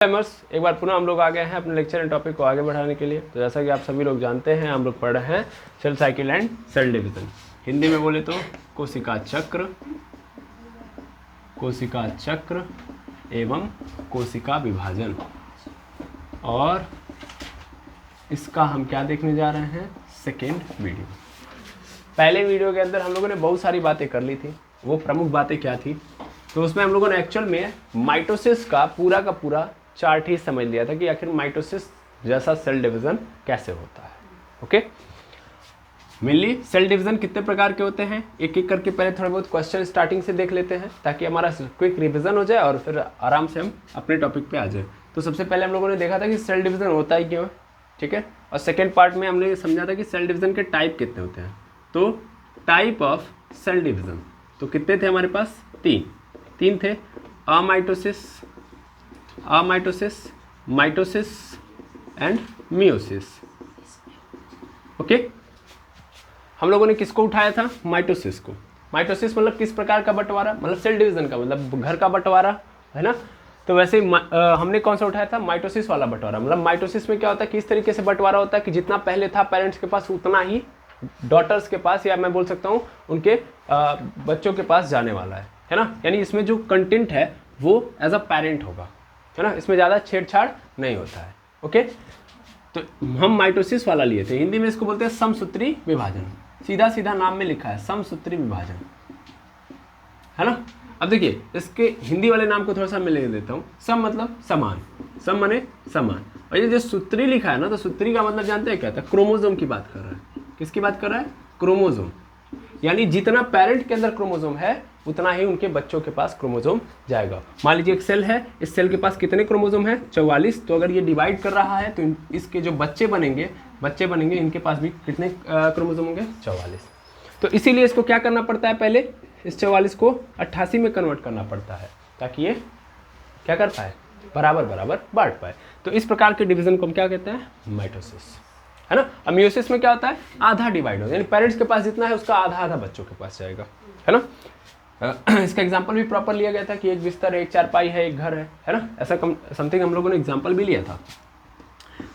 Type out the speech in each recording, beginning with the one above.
एक बार पुनः हम लोग आ गए हैं अपने लेक्चर एंड टॉपिक को आगे बढ़ाने के लिए। तो जैसा कि आप सभी लोग जानते हैं, हम लोग पढ़ रहे हैं cell cycle and cell division. Hindi में बोले तो कोशिका चक्र एवं कोशिका विभाजन। और इसका हम क्या देखने जा रहे हैं, सेकेंड वीडियो। पहले वीडियो के अंदर हम लोगों ने बहुत सारी बातें कर ली थी। वो प्रमुख बातें क्या थी, तो उसमें हम लोगों ने एक्चुअल में माइटोसिस का पूरा चार्ट ही समझ लिया था कि आखिर माइटोसिस जैसा सेल डिवीजन कैसे होता है। ओके, मेनली सेल डिवीजन कितने प्रकार के होते हैं, एक एक करके पहले थोड़े बहुत क्वेश्चन स्टार्टिंग से देख लेते हैं ताकि हमारा क्विक रिवीजन हो जाए और फिर आराम से हम अपने टॉपिक पे आ जाए। तो सबसे पहले हम लोगों ने देखा था कि सेल डिवीजन होता ही क्यों है, ठीक है। और सेकेंड पार्ट में हमने समझा था कि सेल डिवीजन के टाइप कितने होते हैं। तो टाइप ऑफ सेल डिवीजन तो कितने थे हमारे पास, तीन थे। अमाइटोसिस, माइटोसिस एंड मियोसिस। ओके, हम लोगों ने किसको उठाया था, माइटोसिस को। माइटोसिस मतलब किस प्रकार का बंटवारा, मतलब सेल डिवीजन का, मतलब घर का बंटवारा है ना। तो वैसे ही हमने कौन सा उठाया था, माइटोसिस वाला बंटवारा। मतलब माइटोसिस में क्या होता है, किस तरीके से बंटवारा होता है कि जितना पहले था पेरेंट्स के पास उतना ही डॉटर्स के पास, या मैं बोल सकता हूँ उनके बच्चों के पास जाने वाला है ना। यानी इसमें जो कंटेंट है वो एज अ पेरेंट होगा, है ना। इसमें ज़्यादा छेड़छाड़ नहीं होता है। ओके, तो हम माइटोसिस वाला लिए थे। हिंदी में इसको बोलते हैं समसूत्री विभाजन। सीधा नाम में लिखा है समसूत्री विभाजन, है ना। अब देखिए इसके हिंदी वाले नाम को थोड़ा सा मैं ले देता हूँ। सम मतलब समान, सम माने समान। और ये जो सूत्री लिखा है ना, तो सूत्री का मतलब जानते हैं क्या था, क्रोमोसोम की बात कर रहा है। किसकी बात कर रहा है, क्रोमोसोम। यानी जितना पेरेंट के अंदर क्रोमोसोम है उतना ही उनके बच्चों के पास क्रोमोसोम जाएगा। मान लीजिए एक सेल है, इस सेल के पास कितने क्रोमोसोम है, 44। तो अगर ये डिवाइड कर रहा है तो इसके जो बच्चे बनेंगे इनके पास भी कितने क्रोमोसोम होंगे, 44। तो इसीलिए इसको क्या करना पड़ता है, पहले इस 44 को 88 में कन्वर्ट करना पड़ता है ताकि ये क्या कर पाए, बराबर बांट पाए। तो इस प्रकार के डिवीजन को हम क्या कहते हैं, माइटोसिस, है ना। अब मियोसिस में क्या होता है, आधा डिवाइड होता है, यानी पेरेंट्स के पास जितना है उसका आधा बच्चों के पास जाएगा, है ना। इसका एग्जांपल भी प्रॉपर लिया गया था कि एक बिस्तर है, एक चारपाई है, एक घर है ना। ऐसा समथिंग हम लोगों ने एग्जांपल भी लिया था।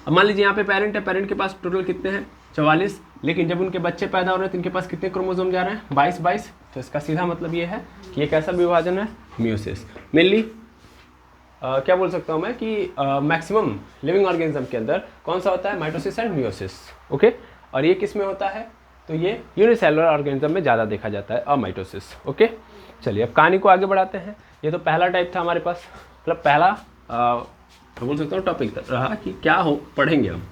अब मान लीजिए यहाँ पे पेरेंट है, पेरेंट के पास टोटल कितने हैं, 44। लेकिन जब उनके बच्चे पैदा हो रहे हैं तो इनके पास कितने क्रोमोसोम जा रहे हैं, 22। तो इसका सीधा मतलब ये है कि ये कैसा विभाजन है, मियोसिस। मेनली क्या बोल सकता हूँ मैं कि मैक्सिमम लिविंग ऑर्गेनिज्म के अंदर कौन सा होता है, माइटोसिस एंड मियोसिस। ओके, और ये किस में होता है, तो ये यूनिसेलुलर ऑर्गेनिज्म में ज़्यादा देखा जाता है, अमाइटोसिस। ओके, चलिए अब कहानी को आगे बढ़ाते हैं। ये तो पहला टाइप था हमारे पास, मतलब पहला तो बोल सकता हूँ टॉपिक रहा कि क्या हो पढ़ेंगे हम।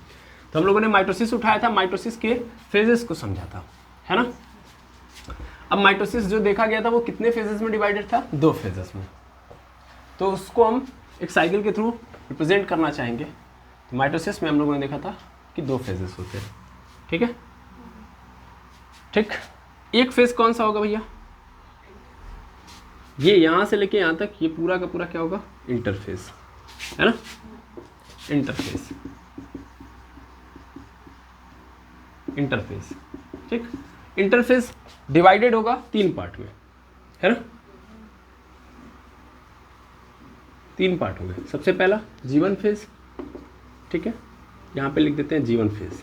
तो हम लोगों ने माइटोसिस उठाया था, माइटोसिस के फेजेस को समझा था, है ना। अब माइटोसिस जो देखा गया था वो कितने फेजेस में डिवाइडेड था, 2 फेजेस में। तो उसको हम एक साइकिल के थ्रू रिप्रेजेंट करना चाहेंगे। तो माइटोसिस में हम लोगों ने देखा था कि 2 फेजेस होते हैं, ठीक है। ठीक, एक फेज कौन सा होगा भैया, ये यहां से लेके यहां तक, ये पूरा का पूरा क्या होगा, इंटरफेस, है ना। इंटरफेस, ठीक। इंटरफेस डिवाइडेड होगा 3 पार्ट में, है ना। 3 पार्ट हो गए। सबसे पहला G1 फेज, ठीक है, यहां पे लिख देते हैं G1 फेज।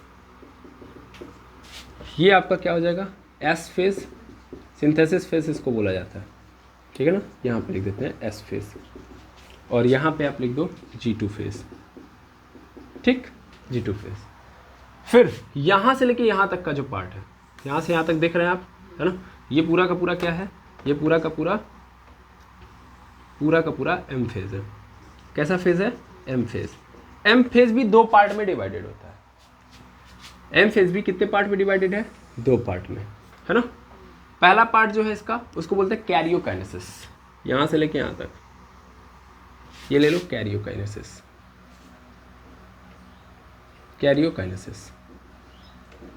ये आपका क्या हो जाएगा, S फेज, सिंथेसिस फेज इसको बोला जाता है, ठीक है ना। यहाँ पे लिख देते हैं S फेज, और यहाँ पे आप लिख दो G2 फेज, ठीक, G2 फेज। फिर यहाँ से लेके यहाँ तक का जो पार्ट है, यहाँ से यहाँ तक देख रहे हैं आप, है ना। ये पूरा का पूरा क्या है, ये पूरा का पूरा M फेज है। कैसा फेज है, M फेज। M फेज भी 2 पार्ट में डिवाइडेड होता है। M फेज भी कितने पार्ट में डिवाइडेड है, 2 पार्ट में, है ना। पहला पार्ट जो है इसका, उसको बोलते हैं कैरियोकाइनेसिस। यहाँ से लेके यहाँ तक ये ले लो, कैरियोकाइनेसिस,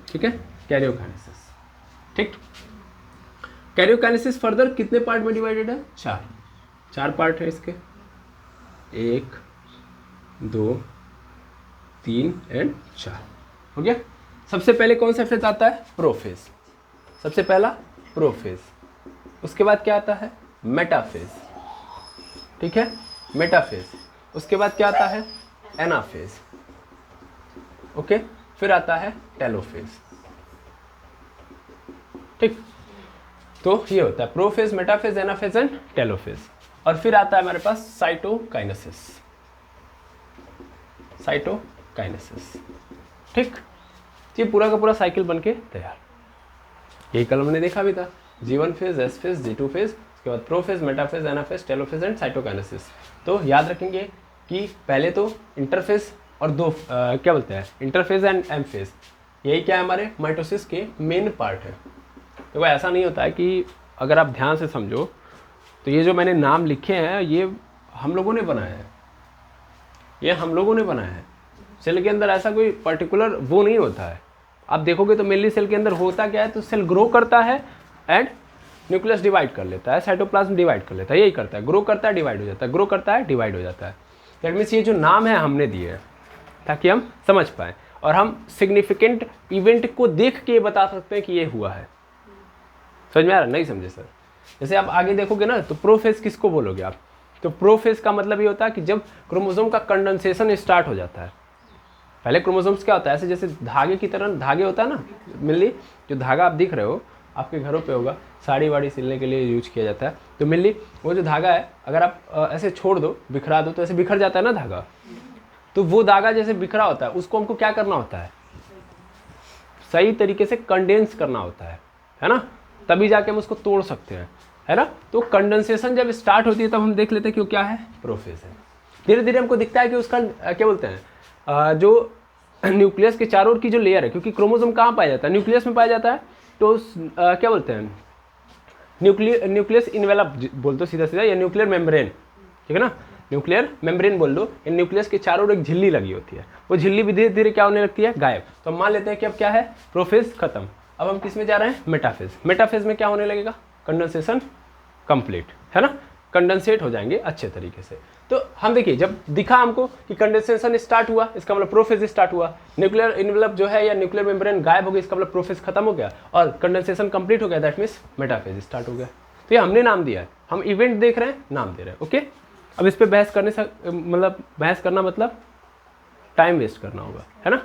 ठीक है, कैरियोकाइनेसिस, ठीक। कैरियोकाइनेसिस फर्दर कितने पार्ट में डिवाइडेड है, 4 पार्ट है इसके, 1 2 3 एंड 4, हो गया। सबसे पहले कौन सा फेज आता है, प्रोफेज। सबसे पहला प्रोफेज, उसके बाद क्या आता है, मेटाफेज, ठीक है, मेटाफेज। उसके बाद क्या आता है, एनाफेज, ओके, फिर आता है टेलोफेज, ठीक। तो ये होता है prophase, metaphase, anaphase and telophase. और फिर आता है हमारे पास साइटोकाइनेसिस, साइटोकाइनेसिस, ठीक। ये पूरा का पूरा साइकिल बन के तैयार। यही कल हमने देखा भी था, G1 phase, S phase, G2 phase, उसके बाद prophase, metaphase, anaphase, telophase and cytokinesis. तो याद रखेंगे कि पहले तो इंटरफेज और क्या बोलते हैं, इंटरफेज एंड एम फेज, यही क्या है हमारे माइटोसिस के मेन पार्ट है। देखो ऐसा नहीं होता है कि अगर आप ध्यान से समझो तो ये जो मैंने नाम लिखे हैं ये हम लोगों ने बनाया है, ये हम लोगों ने बनाया है। सेल के अंदर ऐसा कोई पर्टिकुलर वो नहीं होता है। आप देखोगे तो मेनली सेल के अंदर होता क्या है, तो सेल ग्रो करता है एंड न्यूक्लियस डिवाइड कर लेता है, साइटोप्लाज्म डिवाइड कर लेता है, यही करता है, ग्रो करता है, डिवाइड हो जाता है, ग्रो करता है, डिवाइड हो जाता है। दैट मीन्स ये जो नाम है हमने दिए हैं ताकि हम समझ पाएँ और हम सिग्निफिकेंट इवेंट को देख के बता सकते हैं कि ये हुआ है। समझ में आ रहा? नहीं समझे सर? जैसे आप आगे देखोगे ना तो प्रोफेज किसको बोलोगे आप, तो प्रोफेज का मतलब ये होता है कि जब क्रोमोसोम का कंडेंसेशन स्टार्ट हो जाता है। पहले क्रोमोसोम्स क्या होता है, ऐसे जैसे धागे की तरह धागे होता है ना, मिलली जो धागा आप दिख रहे हो आपके घरों पे होगा, साड़ी वाड़ी सिलने के लिए यूज किया जाता है। तो मिलली वो जो धागा है अगर आप ऐसे छोड़ दो, बिखरा दो तो ऐसे बिखर जाता है ना धागा। तो वो धागा जैसे बिखरा होता है उसको हमको क्या करना होता है, सही तरीके से कंडेंस करना होता है ना, तभी जाके हम उसको तोड़ सकते हैं, है ना। तो कंडेंसेशन जब स्टार्ट होती है तब हम देख लेते हैं कि वो क्या है, प्रोफेज है। धीरे धीरे हमको दिखता है कि उसका क्या बोलते हैं, जो न्यूक्लियस के चारों ओर की जो लेयर है, क्योंकि क्रोमोसोम कहाँ पाया जाता है, न्यूक्लियस में पाया जाता है, तो क्या बोलते हैं, न्यूक्लियस इनवेलप बोल दो सीधा सीधा, या न्यूक्लियर मेम्ब्रेन, ठीक है ना, न्यूक्लियर मेम्ब्रेन बोल दो। इन न्यूक्लियस के चारों ओर एक झिल्ली लगी होती है, वो झिल्ली भी धीरे धीरे क्या होने लगती है, गायब। तो हम मान लेते हैं कि अब क्या है, प्रोफेज खत्म, अब हम किस में जा रहे हैं, मेटाफेज। मेटाफेज में क्या होने लगेगा, कंडेंसेशन कंप्लीट, है ना, कंडेंसेट हो जाएंगे अच्छे तरीके से। तो हम देखिए जब दिखा हमको कि कंडेंसेशन स्टार्ट हुआ, इसका मतलब प्रोफेज स्टार्ट हुआ, न्यूक्लियर इनवेलप जो है या न्यूक्लियर मेम्ब्रेन गायब हो गई, इसका मतलब प्रोफेज खत्म हो गया और कंडेंसेशन कंप्लीट हो गया, दैट मीन्स मेटाफेज स्टार्ट हो गया। तो ये हमने नाम दिया है, हम इवेंट देख रहे हैं, नाम दे रहे हैं, ओके। अब इस पर बहस करने से मतलब बहस करना मतलब टाइम वेस्ट करना होगा, है ना।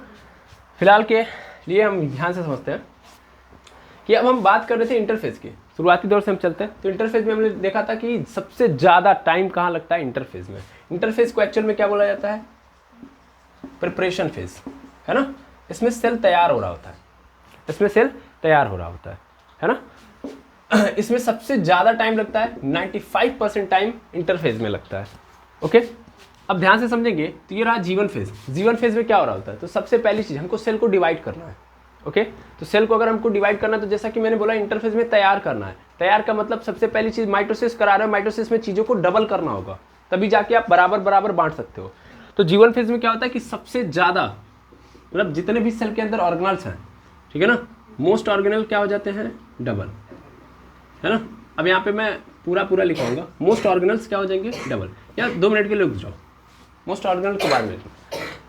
फिलहाल के लिए हम ध्यान से समझते हैं कि अब हम बात कर रहे थे इंटरफेज की, शुरुआती दौर से हम चलते हैं। तो इंटरफेज में हमने देखा था कि सबसे ज़्यादा टाइम कहाँ लगता है, इंटरफेज में। इंटरफेज को एक्चुअल में क्या बोला जाता है, प्रिपरेशन फेज, है ना। इसमें सेल तैयार हो रहा होता है, इसमें सेल तैयार हो रहा होता है ना। इसमें सबसे ज़्यादा टाइम लगता है, 95% टाइम इंटरफेज में लगता है, ओके। अब ध्यान से समझेंगे तो ये रहा G1 फेज। G1 फेज में क्या हो रहा होता है, तो सबसे पहली चीज़ हमको सेल को डिवाइड करना है, ओके। तो सेल को अगर हमको डिवाइड करना है तो जैसा कि मैंने बोला इंटरफेज में तैयार करना है। तैयार का मतलब सबसे पहली चीज़ माइटोसिस करा रहे हो, माइटोसिस में चीज़ों को डबल करना होगा, तभी जाके आप बराबर बराबर बांट सकते हो। तो G1 फेज में क्या होता है कि सबसे ज़्यादा मतलब जितने भी सेल के अंदर ऑर्गेनल्स हैं, ठीक है ना, मोस्ट ऑर्गेनल क्या हो जाते हैं, डबल, है ना। अब यहाँ पे मैं पूरा लिखाऊंगा, मोस्ट ऑर्गेनल्स क्या हो जाएंगे, डबल। या 2 मिनट के लिए रुक जाओ, मोस्ट ऑर्गेनल के बाद में।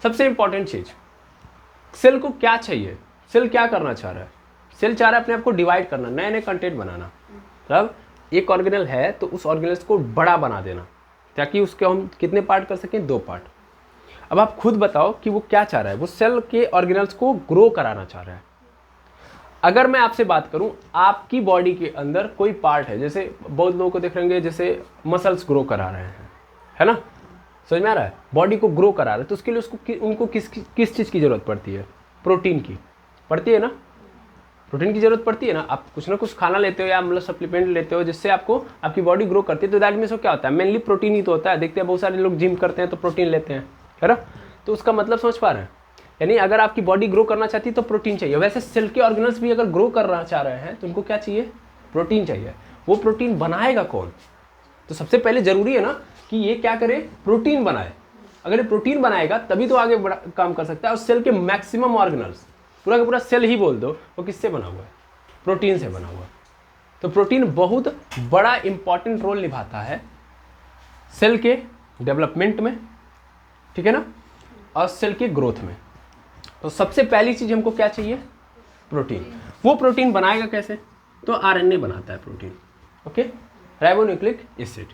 सबसे इंपॉर्टेंट चीज, सेल को क्या चाहिए, सेल क्या करना चाह रहा है, सेल चाह रहा है अपने आप को डिवाइड करना, नए नए कंटेंट बनाना। मतलब एक ऑर्गेनल है तो उस ऑर्गेनल्स को बड़ा बना देना ताकि उसके हम कितने पार्ट कर सकें, 2 पार्ट। अब आप खुद बताओ कि वो क्या चाह रहा है, वो सेल के ऑर्गेनल्स को ग्रो कराना चाह रहा है। अगर मैं आपसे बात करूं, आपकी बॉडी के अंदर कोई पार्ट है, जैसे बहुत लोगों को देख रहेंगे जैसे मसल्स ग्रो करा रहे हैं, है ना, समझ में आ रहा है, बॉडी को ग्रो करा रहे हैं, तो उसके लिए उनको किस चीज़ की ज़रूरत पड़ती है, प्रोटीन की पड़ती है ना, प्रोटीन की ज़रूरत पड़ती है ना। आप कुछ ना कुछ खाना लेते हो या मतलब सप्लीमेंट लेते हो जिससे आपको आपकी बॉडी ग्रो करती है, तो दैट मीन्स क्या होता है, मेनली प्रोटीन ही तो होता है। देखते हैं बहुत सारे लोग जिम करते हैं तो प्रोटीन लेते हैं, है ना। तो उसका मतलब समझ पा रहे हैं, यानी अगर आपकी बॉडी ग्रो करना चाहती है तो प्रोटीन चाहिए। वैसे सेल के ऑर्गेनल्स भी अगर ग्रो करना चाह रहे हैं तो उनको क्या चाहिए, प्रोटीन चाहिए। वो प्रोटीन बनाएगा कौन, तो सबसे पहले जरूरी है ना कि ये क्या करे, प्रोटीन बनाए। अगर ये प्रोटीन बनाएगा तभी तो आगे काम कर सकता है। और सेल के मैक्सिमम ऑर्गेनल्स, पूरा का पूरा सेल ही बोल दो, वो किससे बना हुआ है, प्रोटीन से बना हुआ है। तो प्रोटीन बहुत बड़ा इंपॉर्टेंट रोल निभाता है सेल के डेवलपमेंट में, ठीक है ना, और सेल के ग्रोथ में। तो सबसे पहली चीज हमको क्या चाहिए, प्रोटीन। वो प्रोटीन बनाएगा कैसे, तो आरएनए बनाता है protein, okay, ribonucleic acid.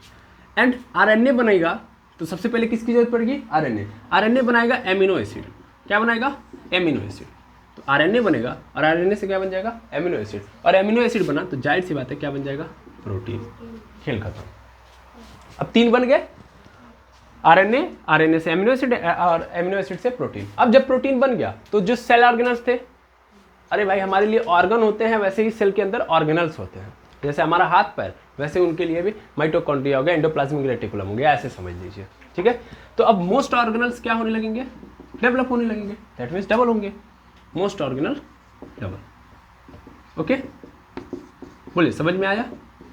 And RNA बनेगा तो सबसे पहले किसकी जरूरत पड़ेगी? आरएनए। आरएनए बनाएगा एमिनो एसिड। क्या बनाएगा? Amino acid. तो आरएनए बनेगा और आरएनए से क्या बन जाएगा? Amino acid. और एमिनो एसिड बना तो जाहिर सी बात है क्या बन जाएगा? प्रोटीन। खेल खत्म। अब 3 बन गए, आरएनए, आरएनए से एमिनो एसिड और एमिनो एसिड से प्रोटीन। अब जब प्रोटीन बन गया तो जो सेल ऑर्गेनल्स थे, अरे भाई हमारे लिए ऑर्गन होते हैं, वैसे ही सेल के अंदर ऑर्गेनल्स होते हैं। जैसे हमारा हाथ पैर, वैसे उनके लिए भी माइटोकॉन्ड्रिया हो गया, एंडोप्लाज्मिक रेटिकुलम हो गया, ऐसे समझ लीजिए। ठीक है, तो अब मोस्ट ऑर्गेनल्स क्या होने लगेंगे? डेवलप होने लगेंगे। दैट मीन्स डबल होंगे। Most organelle double. ओके, बोलिए समझ में आया?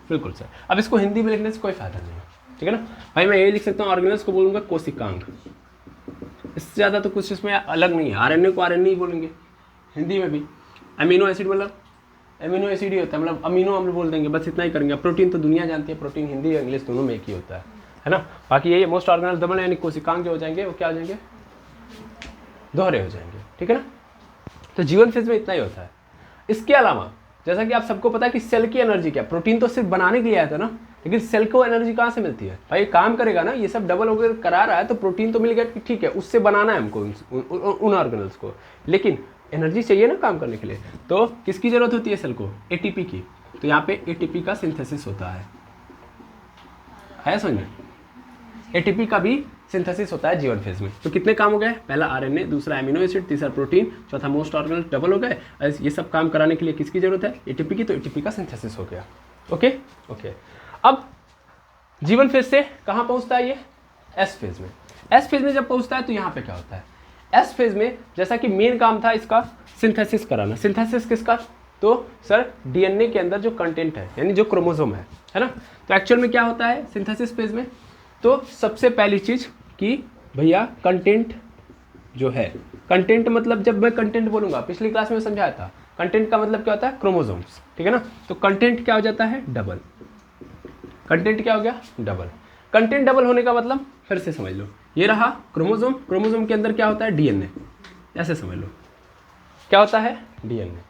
बिल्कुल सर। अब इसको हिंदी में लिखने से कोई फायदा नहीं है, ठीक है ना भाई। मैं ये लिख सकता हूँ, ऑर्गेनल्स को बोलूँगा कोशिकांग। इससे ज़्यादा तो कुछ इसमें अलग नहीं है। आरएनए को आरएनए ही बोलेंगे हिंदी में भी। अमीनो एसिड मतलब एमिनो एसिड ही होता है, मतलब अमीनो अम्ल बोल देंगे, बस इतना ही करेंगे। प्रोटीन तो दुनिया जानती है, प्रोटीन हिंदी और इंग्लिश दोनों में एक ही होता है ना। बाकी यही मोस्ट ऑर्गेनल डबल यानी कोशिकांग जो हो जाएंगे वो क्या हो जाएंगे? दोहरे हो जाएंगे, ठीक है ना। तो जीवन फेज में इतना ही होता है। इसके अलावा जैसा कि आप सबको पता है कि सेल की एनर्जी क्या, प्रोटीन तो सिर्फ बनाने के लिए आया था ना, लेकिन सेल को एनर्जी कहाँ से मिलती है? भाई काम करेगा ना, ये सब डबल वगैरह करा रहा है तो प्रोटीन तो मिल गया कि ठीक है, उससे बनाना है हमको उन ऑर्गेनल्स को, लेकिन एनर्जी चाहिए ना काम करने के लिए। तो किसकी जरूरत होती है सेल को? एटीपी की। तो यहाँ पे एटीपी का सिंथेसिस होता है समझ में? एटीपी का भी सिंथेसिस होता है जीवन फेज में। तो कितने काम हो गए? पहला आरएनए, दूसरा एमिनो एसिड, तीसरा प्रोटीन, चौथा मोस्ट ऑर्गेनल डबल हो गए। ये सब काम कराने के लिए किसकी जरूरत है? एटीपी की। तो एटीपी का सिंथेसिस हो गया। Okay okay. अब जीवन फेज से कहाँ पहुँचता है ये? एस फेज में। एस फेज में जब पहुँचता है तो यहाँ पे क्या होता है? एस फेज में जैसा कि मेन काम था इसका सिंथेसिस कराना। सिंथेसिस किसका? तो सर डीएनए के अंदर जो कंटेंट है, यानी जो क्रोमोसोम है ना। तो एक्चुअल में क्या होता है सिंथेसिस फेज में? तो सबसे पहली चीज कि भैया कंटेंट जो है, कंटेंट मतलब जब मैं कंटेंट बोलूंगा, पिछली क्लास में समझाया था, कंटेंट का मतलब क्या होता है? क्रोमोसोम्स, ठीक है ना। तो कंटेंट क्या हो जाता है? डबल। कंटेंट क्या हो गया? डबल। कंटेंट डबल होने का मतलब फिर से समझ लो, ये रहा क्रोमोसोम, क्रोमोसोम के अंदर क्या होता है? डीएनए। ऐसे समझ लो क्या होता है? डीएनए।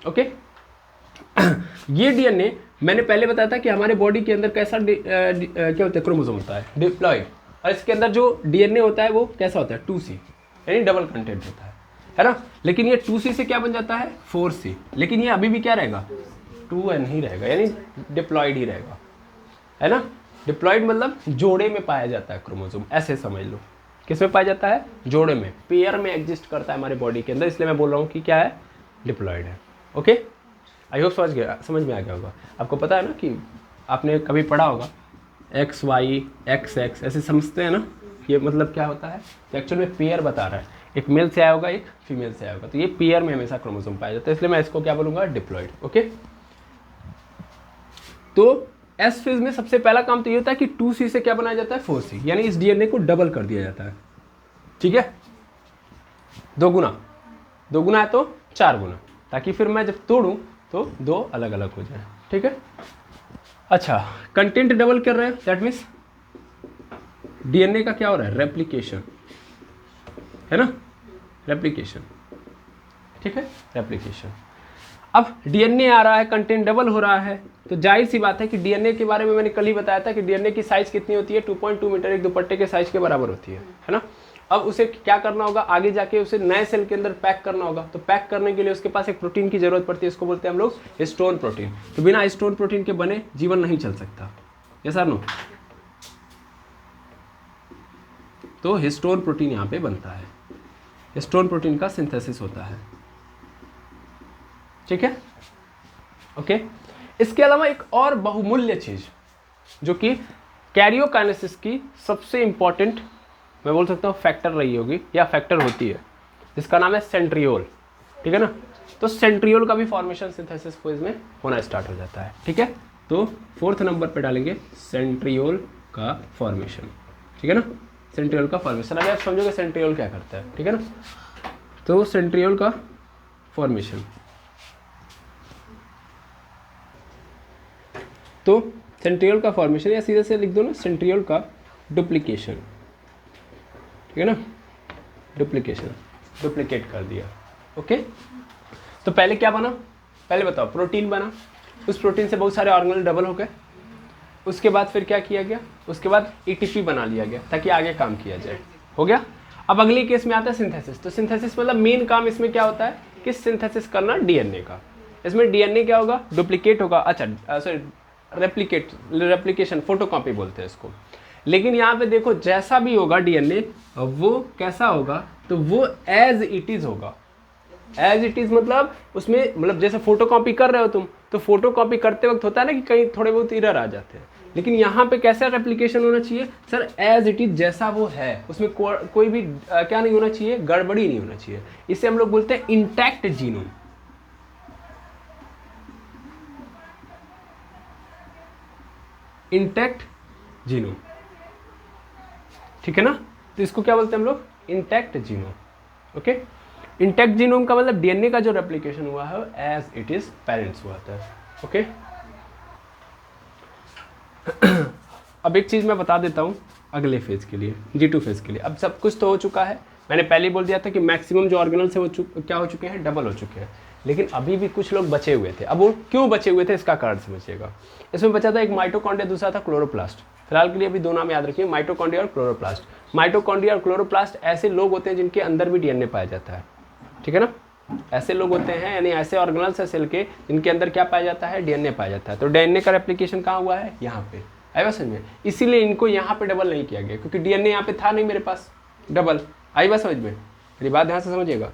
ओके ये डीएनए मैंने पहले बताया था कि हमारे बॉडी के अंदर कैसा क्या होता है? क्रोमोसोम होता है डिप्लॉयड, और इसके अंदर जो डीएनए होता है वो कैसा होता है? 2C, यानी डबल कंटेंट होता है ना। लेकिन ये 2C से क्या बन जाता है? 4C। लेकिन ये अभी भी क्या रहेगा? 2N ही रहेगा, यानी डिप्लॉयड ही रहेगा, है ना। डिप्लॉयड मतलब जोड़े में पाया जाता है क्रोमोसोम, ऐसे समझ लो। किस में पाया जाता है? जोड़े में, पेयर में एग्जिस्ट करता है हमारे बॉडी के अंदर, इसलिए मैं बोल रहा हूँ कि क्या है? डिप्लॉयड है। ओके, आई होप समझ में आ गया होगा। आपको पता है ना कि आपने कभी पढ़ा होगा XY XX ऐसे समझते हैं ना, ये मतलब क्या होता है? तो एक्चुअल में पेयर बता रहा है, एक मेल से आया होगा, एक फीमेल से आया होगा, तो ये पेयर में हमेशा क्रोमोसोम पाया जाता है, इसलिए मैं इसको क्या बोलूँगा? डिप्लॉयड। ओके, तो एस फेज में सबसे पहला काम तो ये होता है कि 2C से क्या बनाया जाता है? 4C, यानी इस डीएनए को डबल कर दिया जाता है, ठीक है। 2 गुना है तो 4 गुना, ताकि फिर मैं जब तोड़ूं तो 2 अलग अलग हो जाए, ठीक है। अच्छा, कंटेंट डबल कर रहे हैं, दैट मीन्स डीएनए का क्या हो रहा है? रेप्लिकेशन, है ना, रेप्लिकेशन, ठीक है, रेप्लिकेशन। अब डीएनए आ रहा है, कंटेंट डबल हो रहा है, तो जाहिर सी बात है कि डीएनए के बारे में मैंने कल ही बताया था कि डीएनए की साइज कितनी होती है? 2.2 मीटर, एक दुपट्टे के साइज के बराबर होती है ना। अब उसे क्या करना होगा? आगे जाके उसे नए सेल के अंदर पैक करना होगा। तो पैक करने के लिए उसके पास एक प्रोटीन की जरूरत पड़ती है, इसको बोलते हैं हम लोग हिस्टोन प्रोटीन। तो बिना हिस्टोन प्रोटीन के बने जीवन नहीं चल सकता, यस और नो? तो हिस्टोन प्रोटीन यहाँ पे बनता है, हिस्टोन प्रोटीन का सिंथेसिस होता है, ठीक है। ओके, इसके अलावा एक और बहुमूल्य चीज जो कि कैरियोकाइनेसिस की सबसे इंपॉर्टेंट, मैं बोल सकता हूँ फैक्टर रही होगी या फैक्टर होती है, जिसका नाम है सेंट्रियोल, ठीक है ना। तो सेंट्रियोल का भी फॉर्मेशन सिंथेसिस फेज में होना स्टार्ट हो जाता है, ठीक है। तो 4th नंबर पे डालेंगे सेंट्रियोल का फॉर्मेशन, ठीक है ना। सेंट्रियोल का फॉर्मेशन, अभी आप समझोगे सेंट्रियोल क्या करता है, ठीक है ना। तो सेंट्रियोल का फॉर्मेशन, तो सेंट्रियोल का फॉर्मेशन या सीधे से लिख दो ना, सेंट्रियोल का डुप्लीकेशन, ठीक है ना, डुप्लीकेशन, डुप्लीकेट कर दिया। ओके, तो पहले क्या बना? पहले बताओ, प्रोटीन बना, उस प्रोटीन से बहुत सारे ऑर्गेनल डबल हो गए, उसके बाद फिर क्या किया गया, उसके बाद ATP बना लिया गया ताकि आगे काम किया जाए। हो गया। अब अगली केस में आता है सिंथेसिस। तो सिंथेसिस मतलब मेन काम इसमें क्या होता है कि सिंथेसिस करना DNA का। इसमें DNA क्या होगा, डुप्लीकेट होगा, अच्छा सॉरी रेप्लिकेशन, फोटोकॉपी बोलते हैं इसको। लेकिन यहाँ पे देखो जैसा भी होगा DNA वो कैसा होगा, तो वो एज इट इज होगा। एज इट इज मतलब उसमें मतलब जैसे फोटोकॉपी कर रहे हो तुम, तो फोटोकॉपी करते वक्त होता है ना कि कहीं थोड़े बहुत एरर आ जाते हैं, लेकिन यहाँ पे कैसा रेप्लिकेशन होना चाहिए सर, एज इट इज जैसा वो है, उसमें कोई भी क्या नहीं होना चाहिए, गड़बड़ी नहीं होना चाहिए। इसे हम लोग बोलते हैं इंटैक्ट जीनोम। इंटैक्ट जीनोम, ठीक है ना। तो इसको क्या बोलते हैं हम लोग, intact genome. Okay, intact genome का मतलब DNA का जो रेप्लिकेशन हुआ है एज इट इज पेरेंट्स हुआ था। ओके, अब एक चीज मैं बता देता हूँ अगले फेज के लिए, G2 फेज के लिए। अब सब कुछ तो हो चुका है, मैंने पहले ही बोल दिया था कि मैक्सिमम जो ऑर्गेनल्स है वो क्या हो चुके हैं, डबल हो चुके हैं। लेकिन अभी भी कुछ लोग बचे हुए थे। अब वो क्यों बचे हुए थे इसका कारण समझिएगा। इसमें बचा था एक माइटोकॉन्ड्रिया, दूसरा था क्लोरोप्लास्ट। फिलहाल के लिए अभी दो नाम याद रखिए, माइटोकॉन्ड्रिया और क्लोरोप्लास्ट। माइटोकॉन्ड्रिया और क्लोरोप्लास्ट ऐसे लोग होते हैं जिनके अंदर भी DNA पाया जाता है, ठीक है ना। ऐसे लोग होते हैं, यानी ऐसे ऑर्गेनल्स है सेल के जिनके अंदर क्या पाया जाता है, DNA पाया जाता है। तो DNA का रेप्लिकेशन कहाँ हुआ है, यहाँ पे। आई बात समझ में। इसीलिए इनको यहाँ पे डबल नहीं किया गया, क्योंकि DNA यहाँ पे था नहीं मेरे पास डबल। आई बात समझ में, मेरी बात ध्यान से समझिएगा।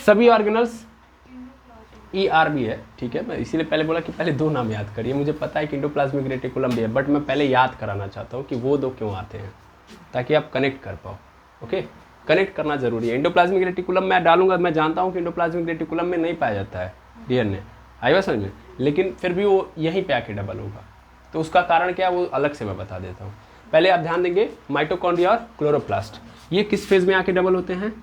सभी ऑर्गेनल्स ER भी है, ठीक है। मैं इसीलिए पहले बोला कि पहले दो नाम याद करिए। मुझे पता है कि इंडोप्लाज्मिक रेटिकुलम भी है, बट मैं पहले याद कराना चाहता हूँ कि वो दो क्यों आते हैं, ताकि आप कनेक्ट कर पाओ। ओके, कनेक्ट करना जरूरी है। इंडोप्लाज्मिक रेटिकुलम मैं डालूंगा, मैं जानता हूँ कि इंडोप्लाज्मिक रेटिकुलम में नहीं पाया जाता है DNA, आई बात समझ में, लेकिन फिर भी वो यहीं पे आके डबल होगा। तो उसका कारण क्या है वो अलग से मैं बता देता हूँ। पहले आप ध्यान देंगे, माइटोकॉन्ड्रिया और क्लोरोप्लास्ट ये किस फेज में आके डबल होते हैं,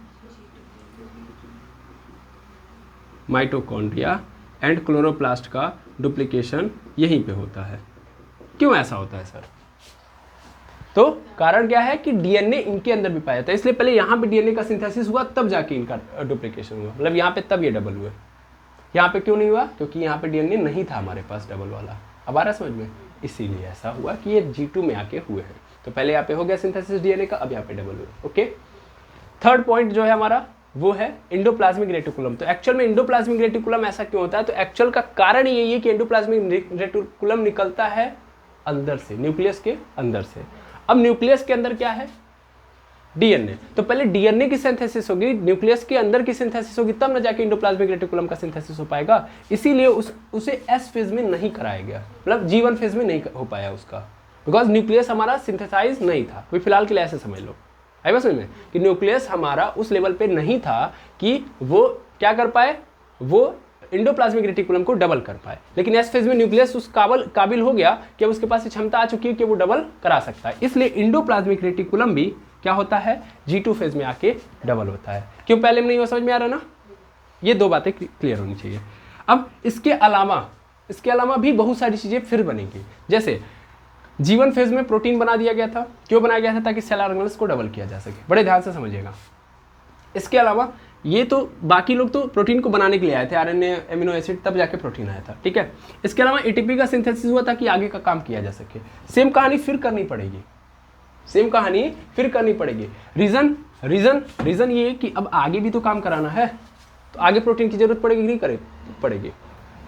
माइटोकॉन्ड्रिया एंड क्लोरोप्लास्ट का डुप्लीकेशन यहीं पे होता है। क्यों ऐसा होता है सर, तो कारण क्या है कि DNA इनके अंदर भी पाया जाता है, इसलिए पहले यहाँ पे DNA का सिंथेसिस हुआ तब जाके इनका डुप्लीकेशन हुआ, मतलब यहाँ पे तब ये डबल हुए। यहाँ पे क्यों नहीं हुआ, क्योंकि यहाँ पे DNA नहीं था हमारे पास डबल वाला। अब आ रहा समझ में, इसीलिए ऐसा हुआ कि ये G2 में आके हुए हैं। तो पहले यहाँ पे हो गया सिंथेसिस DNA का, अब यहाँ पे डबल हुए। ओके, थर्ड पॉइंट जो है हमारा वो है इंडोप्लाज्मिक रेटिकुलम। तो एक्चुअल में इंडोप्लाज्मिक रेटिकुलम ऐसा क्यों होता है, तो एक्चुअल का कारण यही है कि इंडोप्लाज्मिक रेटिकुलम निकलता है अंदर से, न्यूक्लियस के अंदर से। अब न्यूक्लियस के अंदर क्या है, DNA। तो पहले DNA की सिंथेसिस होगी, न्यूक्लियस के अंदर की सिंथेसिस होगी, तब न जाके इंडोप्लाज्मिक रेटिकुलम का सिंथेसिस हो पाएगा। इसीलिए उसे S फेज में नहीं कराया गया, मतलब G1 फेज में नहीं हो पाया उसका, बिकॉज न्यूक्लियस हमारा सिंथेसाइज नहीं था। तो फिलहाल के लिए ऐसे समझ लो, आई बात समझ में, कि न्यूक्लियस हमारा उस लेवल पे नहीं था कि वो क्या कर पाए, वो इंडोप्लाज्मिक रेटिकुलम को डबल कर पाए। लेकिन एस फेज में न्यूक्लियस उस काबिल हो गया कि अब उसके पास क्षमता आ चुकी है कि वो डबल करा सकता है। इसलिए इंडोप्लाज्मिक रेटिकुलम भी क्या होता है, G2 फेज में आके डबल होता है। क्यों पहले में नहीं हो, समझ में आ रहा ना, ये दो बातें क्लियर होनी चाहिए। अब इसके अलावा भी बहुत सारी चीजें फिर बनेंगी। जैसे G1 फेज में प्रोटीन बना दिया गया था, क्यों बनाया गया था, ताकि सेल ऑर्गेनल्स को डबल किया जा सके। बड़े ध्यान से समझिएगा। इसके अलावा ये तो बाकी लोग तो प्रोटीन को बनाने के लिए आए थे, RNA एमिनो एसिड, तब जाके प्रोटीन आया था, ठीक है। इसके अलावा ATP का सिंथेसिस हुआ ताकि आगे का काम किया जा सके। सेम कहानी फिर करनी पड़ेगी, रीजन ये कि अब आगे भी तो काम कराना है, तो आगे प्रोटीन की जरूरत पड़ेगी नहीं पड़ेगी।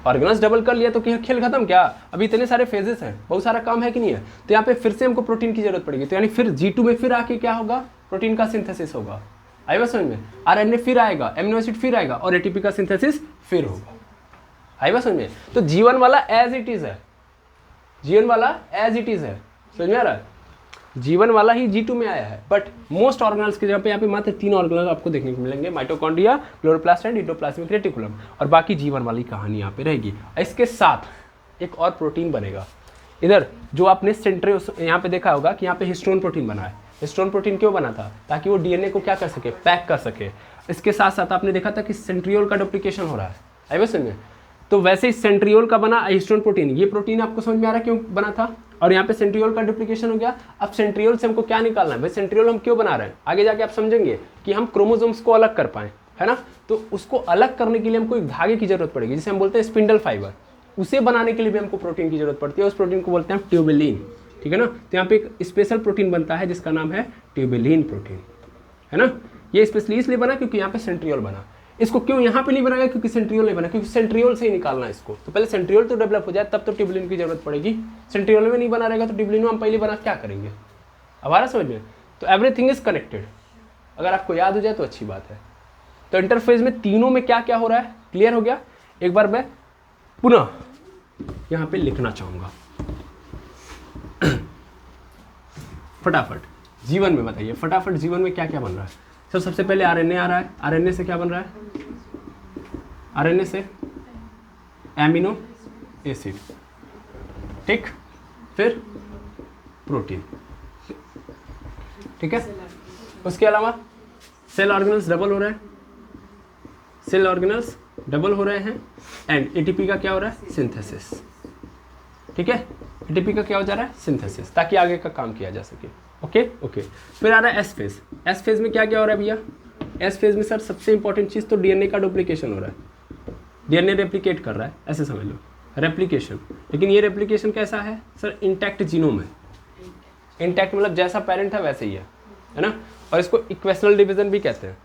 ऑर्गेनल्स डबल कर लिया तो खेल खत्म क्या, अभी इतने सारे फेजेस हैं, बहुत सारा काम है कि नहीं है, तो यहाँ पे फिर से हमको प्रोटीन की जरूरत पड़ेगी। तो यानी फिर G2 में फिर आके क्या होगा, प्रोटीन का सिंथेसिस होगा। आई बात समझ में, RNA फिर आएगा, एमिनो एसिड फिर आएगा, और ATP का सिंथेसिस फिर होगा। आई बात समझ में। तो G1 वाला एज इट इज है, समझ में आ रहा है। G1 वाला ही G2 में आया है, बट मोस्ट ऑर्गेनल्स की जगह पे यहाँ पे मात्र 3 ऑर्गेनल आपको देखने को मिलेंगे, mitochondria, chloroplast and endoplasmic reticulum, और बाकी G1 वाली कहानी यहाँ पे रहेगी। इसके साथ एक और प्रोटीन बनेगा इधर, जो आपने सेंट्रियोल यहाँ पे देखा होगा कि यहाँ पे हिस्टोन प्रोटीन बना है। हिस्टोन प्रोटीन क्यों बना था, ताकि वो DNA को क्या कर सके, पैक कर सके। इसके साथ साथ आपने देखा था कि सेंट्रियोल का डुप्लीकेशन हो रहा है, आई बात समझ में। तो वैसे ही सेंट्रियोल का बना हिस्टोन प्रोटीन, ये प्रोटीन आपको समझ में आ रहा है क्यों बना था, और यहाँ पे सेंट्रियोल का डुप्लीकेशन हो गया। अब सेंट्रियोल से हमको क्या निकालना है, भाई सेंट्रियोल हम क्यों बना रहे हैं, आगे जाके आप समझेंगे कि हम क्रोमोसोम्स को अलग कर पाएं, है ना। तो उसको अलग करने के लिए हमको एक धागे की जरूरत पड़ेगी, जिसे हम बोलते हैं स्पिंडल फाइबर। उसे बनाने के लिए भी हमको प्रोटीन की जरूरत पड़ती है, उस प्रोटीन को बोलते हैं ट्यूबुलिन, ठीक है ना। तो यहाँ पे एक स्पेशल प्रोटीन बनता है जिसका नाम है ट्यूबुलिन प्रोटीन, है ना। ये स्पेशली इसलिए बना क्योंकि यहाँ पे सेंट्रियोल बना। इसको क्यों यहाँ पे नहीं बनाया, क्योंकि सेंट्रियोल नहीं बना, क्योंकि सेंट्रियोल से ही निकालना है इसको। तो पहले सेंट्रियोल तो डेवलप हो जाए तब तो ट्यूबुलिन की जरूरत पड़ेगी। सेंट्रियोल में नहीं बना रहेगा तो ट्यूबुलिन में हम पहले बना क्या करेंगे। अब आ रहा समझ में। तो एवरीथिंग इज कनेक्टेड, अगर आपको याद हो जाए तो अच्छी बात है। तो इंटरफेज में तीनों में क्या क्या हो रहा है क्लियर हो गया। एक बार मैं पुनः यहाँ पे लिखना चाहूँगा फटाफट। जीवन में बताइए फटाफट, जीवन में क्या क्या बन रहा है। सबसे पहले आरएनए आ रहा है। आरएनए से क्या बन रहा है, आरएनए से एमिनो एसिड, ठीक, फिर प्रोटीन, ठीक है। उसके अलावा सेल ऑर्गेनल्स डबल हो रहे हैं, सेल ऑर्गेनल्स डबल हो रहे हैं एंड एटीपी का क्या हो रहा है, सिंथेसिस, ठीक है। एटीपी का क्या हो जा रहा है, सिंथेसिस, ताकि आगे का काम किया जा सके। Okay okay. फिर आ रहा है एस फेज। एस फेज में क्या क्या हो रहा है भैया। एस फेज में सर सबसे इंपॉर्टेंट चीज़ तो डीएनए का डुप्लीकेशन हो रहा है। डीएनए रेप्लिकेट कर रहा है, ऐसे समझ लो, रेप्लिकेशन। लेकिन ये रेप्लिकेशन कैसा है सर, इंटैक्ट जीनोम है। इंटैक्ट मतलब जैसा पेरेंट है वैसे ही है ना। और इसको इक्वेशनल डिवीजन भी कहते हैं,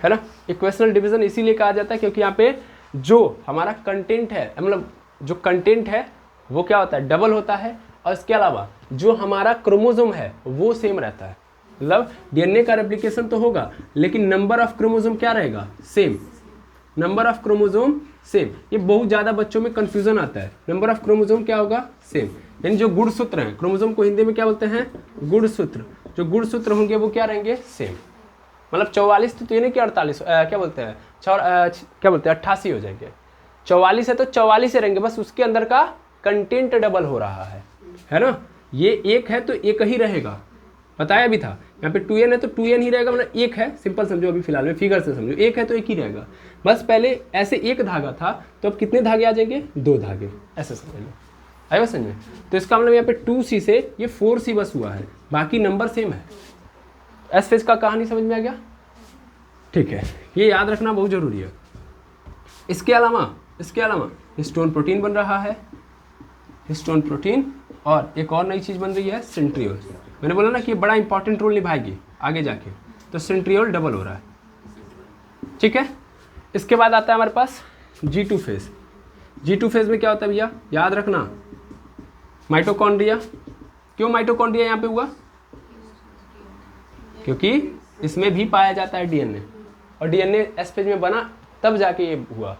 है ना। इक्वेशनल डिवीजन इसीलिए कहा जाता है क्योंकि यहाँ पे जो हमारा कंटेंट है, मतलब जो कंटेंट है वो क्या होता है, डबल होता है। और इसके अलावा जो हमारा क्रोमोसोम है वो सेम रहता है। मतलब डीएनए का रेप्लिकेशन तो होगा लेकिन नंबर ऑफ क्रोमोसोम क्या रहेगा, same. Number of chromosome same. ये बहुत ज़्यादा बच्चों में कंफ्यूजन आता है। नंबर ऑफ क्रोमोसोम क्या होगा, सेम। यानी जो गुणसूत्र हैं, क्रोमोसोम को हिंदी में क्या बोलते हैं, गुणसूत्र। जो गुणसूत्र होंगे वो क्या रहेंगे, सेम। मतलब 44 तो ये नहीं कि 48 क्या बोलते हैं, क्या बोलते हैं 88 हो जाएंगे। 44 है तो 44 ही रहेंगे, बस उसके अंदर का कंटेंट डबल हो रहा है ना। ये एक है तो एक ही रहेगा, बताया भी था। यहाँ पे 2n है तो 2n ही रहेगा, मतलब एक है। सिंपल समझो, अभी फिलहाल में फिगर से समझो, एक है तो एक ही रहेगा। बस पहले ऐसे एक धागा था तो अब कितने धागे आ जाएंगे, 2 धागे, ऐसे समझ लो। आया बस समझ में। तो इसका मतलब यहाँ पे 2c से ये 4c बस हुआ है, बाकी नंबर सेम है। एस फेज का कहानी समझ में आ गया, ठीक है। ये याद रखना बहुत जरूरी है। इसके अलावा हिस्टोन प्रोटीन बन रहा है, हिस्टोन प्रोटीन। और एक और नई चीज़ बन रही है, सेंट्रियोल। मैंने बोला ना कि ये बड़ा इंपॉर्टेंट रोल निभाएगी आगे जाके। तो सेंट्रियोल डबल हो रहा है, ठीक है। इसके बाद आता है हमारे पास G2 फेज। G2 फेज में क्या होता है भैया, याद रखना, माइटोकॉन्ड्रिया। क्यों माइटोकॉन्ड्रिया यहाँ पे हुआ, क्योंकि इसमें भी पाया जाता है डीएनए। और डीएनए एस फेज में बना तब जाके ये हुआ।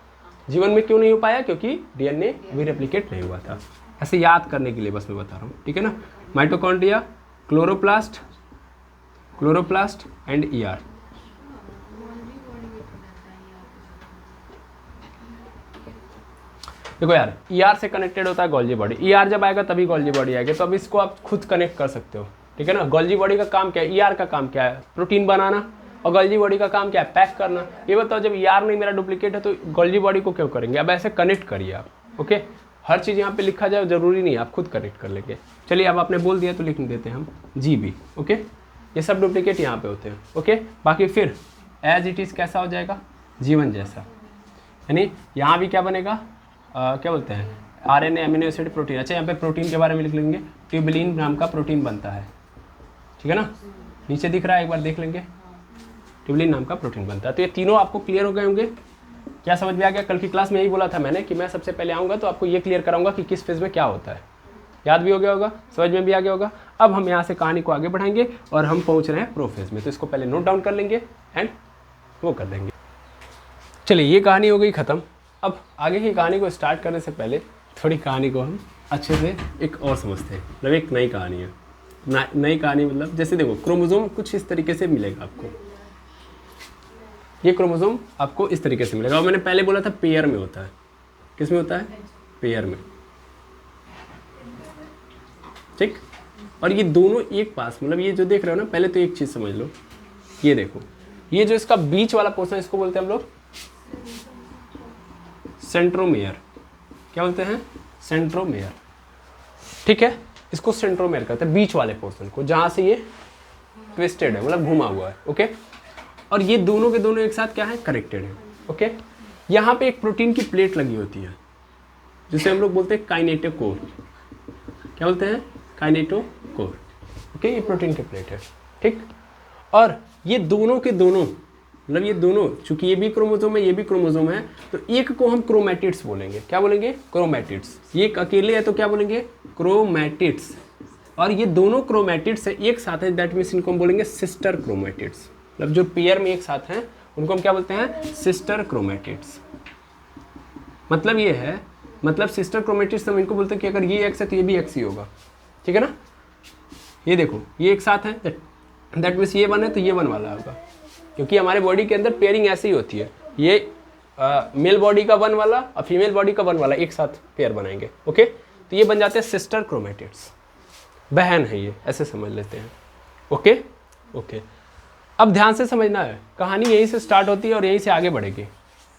जीवन में क्यों नहीं हो पाया, क्योंकि डीएनए भी रेप्लिकेट नहीं हुआ था। ऐसे याद करने के लिए बस मैं बता रहा हूँ, ठीक है ना। Mitochondria, chloroplast and ER. देखो यार, ईआर से कनेक्टेड होता है गोल्जी बॉडी। ईआर जब आएगा तभी गोल्जी बॉडी आएगी, तो अब इसको आप खुद कनेक्ट कर सकते हो, ठीक है ना। गोल्जी बॉडी का काम क्या है, ईआर का काम क्या है, प्रोटीन बनाना। और गोल्जी बॉडी का काम क्या है, पैक करना। ये बताओ, जब ईआर नहीं मेरा डुप्लीकेट है तो गोल्जी बॉडी को क्यों करेंगे। अब ऐसे कनेक्ट करिए आप, ओके। हर चीज़ यहाँ पे लिखा जाए जरूरी नहीं है, आप खुद कनेक्ट कर लेंगे। चलिए, अब आपने बोल दिया तो लिख देते हैं हम GB, ओके। ये सब डुप्लीकेट यहाँ पे होते हैं, ओके। बाकी फिर एज इट इज़ कैसा हो जाएगा, जीवन जैसा। यानी यहाँ भी क्या बनेगा, क्या बोलते हैं, RNA, एमिनो एसिड, प्रोटीन। अच्छा, यहाँ पे प्रोटीन के बारे में लिख लेंगे, ट्यूबुलिन नाम का प्रोटीन बनता है, ठीक है ना। नीचे दिख रहा है, एक बार देख लेंगे, ट्यूबुलिन नाम का प्रोटीन बनता है। तो ये तीनों आपको क्लियर हो गए होंगे। क्या समझ में आ गया। कल की क्लास में यही बोला था मैंने कि मैं सबसे पहले आऊँगा तो आपको ये क्लियर कराऊंगा कि किस फेज में क्या होता है। याद भी हो गया होगा, समझ में भी आ गया होगा। अब हम यहाँ से कहानी को आगे बढ़ाएंगे और हम पहुँच रहे हैं प्रो फेज में। तो इसको पहले नोट डाउन कर लेंगे एंड वो कर देंगे। चलिए, ये कहानी हो गई ख़त्म। अब आगे की कहानी को स्टार्ट करने से पहले थोड़ी कहानी को हम अच्छे से एक और समझते हैं। मतलब एक नई कहानी है। नई कहानी मतलब जैसे देखो, क्रोमोसोम कुछ इस तरीके से मिलेगा आपको। ये क्रोमोसोम आपको इस तरीके से मिलेगा। और मैंने पहले बोला था पेयर में होता है। किस में होता है, पेयर में, ठीक। और ये दोनों एक पास, मतलब ये जो देख रहे हो ना, पहले तो एक चीज़ समझ लो, ये देखो, ये जो इसका बीच वाला पोर्शन, इसको बोलते हैं हम लोग सेंट्रोमेयर। क्या बोलते हैं, सेंट्रोमेयर, ठीक है। इसको सेंट्रोमेयर कहते हैं, बीच वाले पोर्शन को, जहाँ से ये ट्विस्टेड है, मतलब घुमा हुआ है, ओके। और ये दोनों के दोनों एक साथ क्या है, कनेक्टेड है, ओके। यहाँ पे एक प्रोटीन की प्लेट लगी होती है, जिसे हम लोग बोलते हैं काइनेटोकोर। क्या बोलते हैं? काइनेटोकोर। ओके, ये प्रोटीन के प्लेट है, ठीक। और ये दोनों के दोनों, मतलब ये दोनों, चूंकि ये भी क्रोमोसोम है ये भी क्रोमोसोम है, तो एक को हम क्रोमैटिड्स बोलेंगे। क्या बोलेंगे? क्रोमैटिड्स। ये एक अकेले है तो क्या बोलेंगे? क्रोमैटिड्स। और ये दोनों क्रोमैटिड्स है एक साथ है, दैट मीन्स इनको हम बोलेंगे सिस्टर क्रोमैटिड्स। मतलब जो पेयर में एक साथ हैं उनको हम क्या बोलते हैं? Sister chromatids. मतलब ये है, मतलब सिस्टर क्रोमैटिड्स हम इनको बोलते हैं कि अगर ये एक्स है तो ये भी एक्स ही होगा, ठीक है ना। ये देखो ये एक साथ है, दैट मीन्स ये वन है तो ये वन वाला होगा, क्योंकि हमारे बॉडी के अंदर पेयरिंग ऐसे ही होती है। ये मेल बॉडी का वन वाला और फीमेल बॉडी का वन वाला एक साथ पेयर बनाएंगे। ओके, तो ये बन जाते हैं सिस्टर क्रोमैटिड्स, बहन है ये, ऐसे समझ लेते हैं। ओके ओके, अब ध्यान से समझना है, कहानी यहीं से स्टार्ट होती है और यहीं से आगे बढ़ेगी।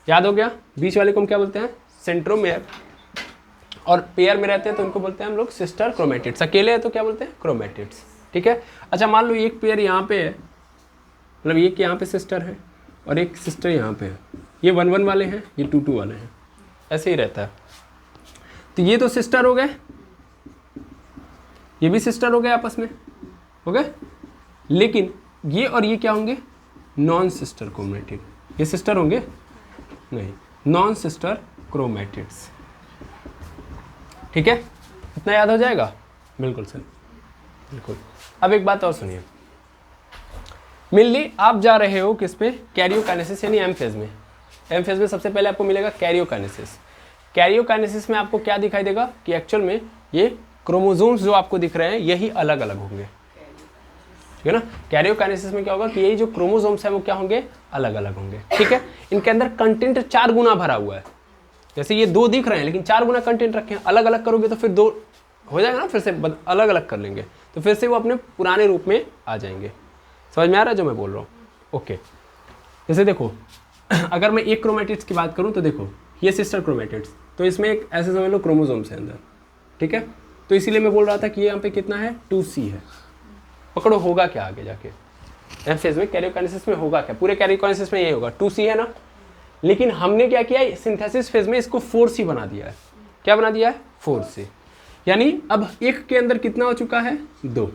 याद हो गया? बीच वाले को हम क्या बोलते हैं? सेंट्रोमेयर। और पेयर में रहते हैं तो उनको बोलते हैं हम लोग सिस्टर क्रोमैटिड्स। अकेले है तो क्या बोलते हैं? क्रोमैटिड्स, ठीक है। अच्छा, मान लो एक पेयर यहाँ पे है, मतलब एक यहाँ पे सिस्टर है और एक सिस्टर यहाँ पे है, ये 1-1 वाले हैं, ये 2-2 वाले हैं, ऐसे ही रहता है। तो ये तो सिस्टर हो गए, ये भी सिस्टर हो गए आपस में, हो गए। लेकिन ये और ये क्या होंगे? Non sister chromatid. ये सिस्टर होंगे? नहीं, नॉन सिस्टर क्रोमैटिड्स, ठीक है। इतना याद हो जाएगा? बिल्कुल सर, बिल्कुल। अब एक बात और सुनिए, मेनली आप जा रहे हो किस पे? कैरियोकाइनेसिस यानी एम फेज में। एम फेज में सबसे पहले आपको मिलेगा कैरियोकाइनेसिस। कैरियोकाइनेसिस में आपको क्या दिखाई देगा कि एक्चुअल में ये क्रोमोसोम्स जो आपको दिख रहे हैं यही अलग अलग होंगे, ठीक है ना। कैरियोकाइनेसिस में क्या होगा कि यही जो क्रोमोसोम्स हैं वो क्या होंगे? अलग अलग होंगे, ठीक है। इनके अंदर कंटेंट 4 गुना भरा हुआ है। जैसे ये 2 दिख रहे हैं लेकिन 4 गुना कंटेंट रखे हैं। अलग अलग करोगे तो फिर 2 हो जाएगा ना, फिर से अलग अलग कर लेंगे तो फिर से वो अपने पुराने रूप में आ जाएंगे। समझ में आ रहा है जो मैं बोल रहा हूँ? ओके, जैसे देखो अगर मैं एक क्रोमैटिड्स की बात करूँ तो देखो ये सिस्टर क्रोमैटिड्स, तो इसमें एक ऐसे समझ लो क्रोमोसोम्स है अंदर, ठीक है। तो इसीलिए मैं बोल रहा था कि ये यहाँ पे कितना है? 2C है। पकड़ो होगा क्या आगे जाके एम फेज में, कैरियोकाइनेसिस में होगा क्या? पूरे कैरियोकाइनेसिस में यही होगा, 2C है ना। लेकिन हमने क्या किया है? सिंथेसिस फेज में इसको 4C बना दिया है। क्या बना दिया है? 4C। यानी अब एक के अंदर कितना हो चुका है? 2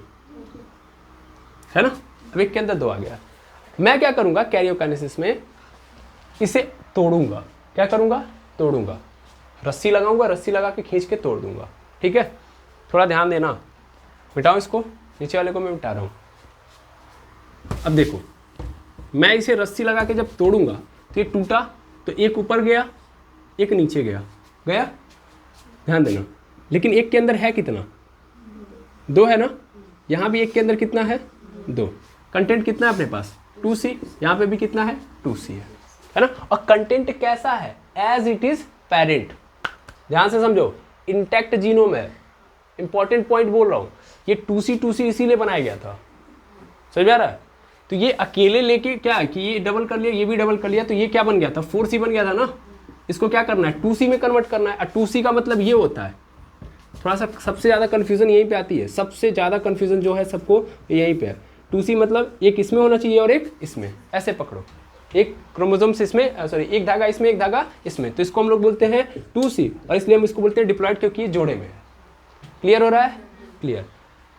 है ना। अब एक के अंदर 2 आ गया। मैं क्या करूंगा कैरियोकाइनेसिस में? इसे तोड़ूंगा। क्या करूंगा? तोड़ूंगा, रस्सी लगाऊंगा, रस्सी लगा के खींच के तोड़ दूंगा, ठीक है। थोड़ा ध्यान देना, मिटाओ इसको, नीचे वाले को मैं मिटा रहा हूं। अब देखो मैं इसे रस्सी लगा के जब तोड़ूंगा तो ये टूटा, तो एक ऊपर गया एक नीचे गया, गया, ध्यान देना। लेकिन एक के अंदर है कितना? 2 है ना। यहाँ भी एक के अंदर कितना है? 2। कंटेंट कितना है अपने पास? 2C। यहाँ पे भी कितना है? 2C है ना। और कंटेंट कैसा है? As it is parent. ध्यान से समझो, इंटैक्ट जीनोम है। इंपॉर्टेंट पॉइंट बोल रहा हूँ, ये 2C इसीलिए बनाया गया था। समझ में आ रहा है? तो ये अकेले लेके क्या है कि ये डबल कर लिया, ये भी डबल कर लिया, तो ये क्या बन गया था? 4C बन गया था ना। इसको क्या करना है? 2C में कन्वर्ट करना है। और 2C का मतलब ये होता है, थोड़ा सा सबसे ज़्यादा कन्फ्यूजन यहीं पे आती है। सबसे ज़्यादा कन्फ्यूजन जो है सबको यहीं पे है। 2C मतलब एक इसमें होना चाहिए और एक इसमें, ऐसे पकड़ो। एक क्रोमोसोम्स इसमें, सॉरी एक धागा इसमें एक धागा इसमें, तो इसको हम लोग बोलते हैं 2C। और इसलिए हम इसको बोलते हैं डिप्लॉयड, क्योंकि ये जोड़े में है। क्लियर हो रहा है? क्लियर।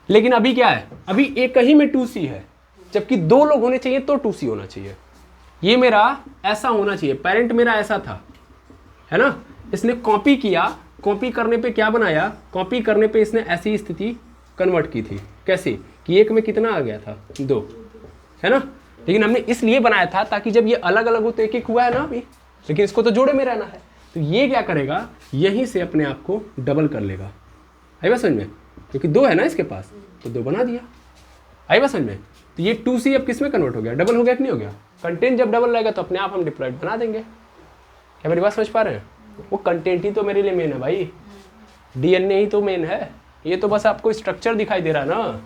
लेकिन अभी क्या है? अभी एक ही में 2C है, जबकि 2 लोग होने चाहिए तो 2C होना चाहिए। ये मेरा ऐसा होना चाहिए, पेरेंट मेरा ऐसा था, है ना। इसने कॉपी किया, कॉपी करने पे क्या बनाया? कॉपी करने पे इसने ऐसी स्थिति कन्वर्ट की थी। कैसे? कि एक में कितना आ गया था? 2, है ना। लेकिन हमने इसलिए बनाया था ताकि जब ये अलग अलग हो तो एक एक हुआ है ना अभी, लेकिन इसको तो जोड़े में रहना है। तो ये क्या करेगा? यहीं से अपने आप को डबल कर लेगा। आई बात समझ में? क्योंकि 2 है ना इसके पास, तो 2 बना दिया। आई बात समझ में? तो ये 2C अब किस में कन्वर्ट हो गया? डबल हो गया कि नहीं हो गया? कंटेंट जब डबल रहेगा तो अपने आप हम डिप्लॉयड बना देंगे। क्या मेरी बात समझ पा रहे हैं? वो कंटेंट ही तो मेरे लिए मेन है भाई, DNA ही तो मेन है। ये तो बस आपको स्ट्रक्चर दिखाई दे रहा है ना,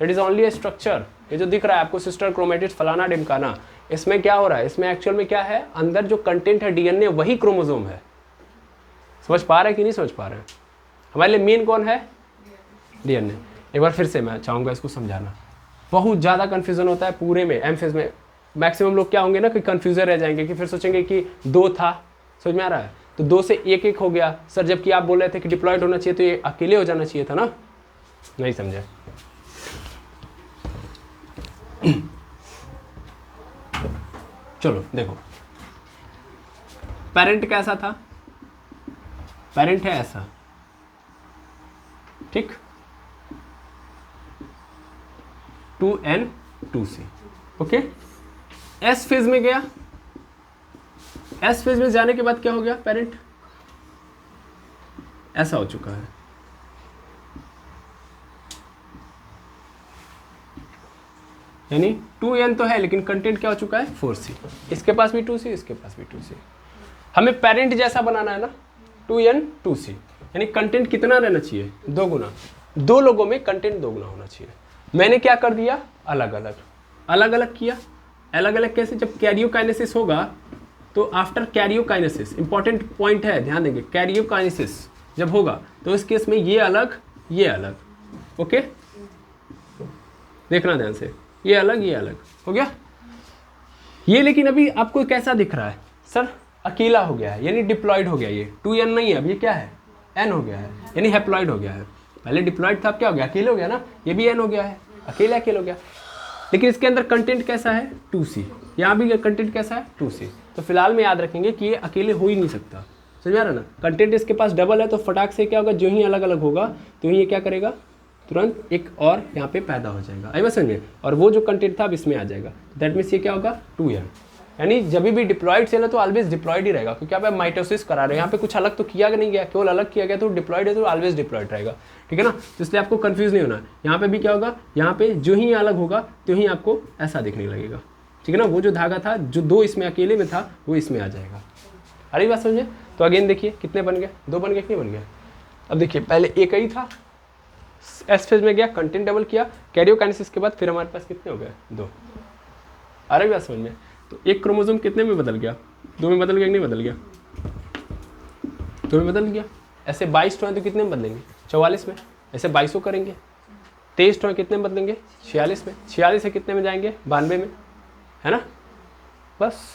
it is only A structure. ये जो दिख रहा है आपको सिस्टर क्रोमैटिड्स फलाना ढिमकाना, इसमें क्या हो रहा है? इसमें एक्चुअल में क्या है? अंदर जो कंटेंट है DNA वही क्रोमोसोम है। समझ पा रहे हैं कि नहीं समझ पा रहे हैं? हमारे लिए मेन कौन है? DNA। एक बार फिर से मैं चाहूँगा इसको समझाना। बहुत ज़्यादा कन्फ्यूजन होता है पूरे में एम फेज में। मैक्सिमम लोग क्या होंगे ना कि कन्फ्यूजन रह जाएंगे, कि फिर सोचेंगे कि 2 था। समझ में आ रहा है? तो 2 से 1 1 हो गया सर, जबकि आप बोल रहे थे कि डिप्लॉयड होना चाहिए तो ये अकेले हो जाना चाहिए था ना, नहीं समझे। चलो देखो पेरेंट कैसा था, पेरेंट है ऐसा, ठीक, 2n 2c, okay. S phase में गया, एस फेज में जाने के बाद क्या हो गया, पेरेंट ऐसा हो चुका है, यानी 2n तो है लेकिन कंटेंट क्या हो चुका है 4c, इसके पास भी 2c, इसके पास भी 2c। हमें पेरेंट जैसा बनाना है ना, 2n 2c, यानी कंटेंट कितना रहना चाहिए, 2 गुना, 2 लोगों में कंटेंट 2 गुना होना चाहिए। मैंने क्या कर दिया, अलग अलग, अलग अलग किया। अलग अलग कैसे, जब कैरियोकाइनेसिस होगा तो आफ्टर कैरियोकाइनेसिस, इंपॉर्टेंट पॉइंट है, ध्यान देंगे, कैरियोकाइनेसिस जब होगा तो इस केस में ये अलग, ये अलग, ओके, देखना ध्यान से, ये अलग हो गया ये। लेकिन अभी आपको कैसा दिख रहा है सर, अकेला हो गया है, यानी डिप्लॉयड हो गया, ये 2n नहीं है, अब ये क्या है, n हो गया है, यानी हैप्लॉयड हो गया है। पहले डिप्लॉयड था, अब क्या हो गया, अकेले हो गया ना, ये भी n हो गया है, अकेले अकेले हो गया। लेकिन इसके अंदर कंटेंट कैसा है 2c, यहाँ भी कंटेंट कैसा है 2c। तो फिलहाल में याद रखेंगे कि ये अकेले हो ही नहीं सकता, समझ आ रहा ना, कंटेंट इसके पास डबल है, तो फटाक से क्या होगा, जो ही अलग अलग होगा तो ही ये क्या करेगा, तुरंत एक और यहाँ पे पैदा हो जाएगा, आई बात समझे, और वो जो कंटेंट था अब इसमें आ जाएगा, दैट मीन्स ये क्या होगा 2n। यानी जब भी डिप्लॉयड सेल है तो ऑलवेज डिप्लॉयड ही रहेगा, क्योंकि आप माइटोसिस करा रहे हैं, यहाँ पे कुछ अलग तो किया नहीं गया, केवल अलग किया गया, तो डिप्लॉयड है तो ऑलवेज डिप्लॉयड रहेगा, ठीक है ना। तो इसलिए आपको कंफ्यूज नहीं होना, यहाँ पे भी क्या होगा, यहाँ पे जो ही अलग होगा तो ही आपको ऐसा दिखने लगेगा, ठीक है ना। वो जो धागा था, जो 2 इसमें अकेले में था, वो इसमें आ जाएगा, अरे बात समझे। तो अगेन देखिए कितने बन गए, 2 बन गए कि नहीं बन गया। अब देखिए पहले एक ही था, एस फेज में गया, कंटेंट डबल किया, कैरियोकाइनेसिस के बाद फिर हमारे पास कितने हो गए, 2, अरे बात समझ में। तो एक क्रोमोसोम कितने में बदल गया, 2 में बदल गया कि नहीं बदल गया, 2 में बदल गया। ऐसे 22 तो कितने में बदलेंगे, 44 में, ऐसे 22 करेंगे। 23 तो कितने में बदलेंगे, 46 में, 46 से कितने में जाएंगे, 92 में, है ना। बस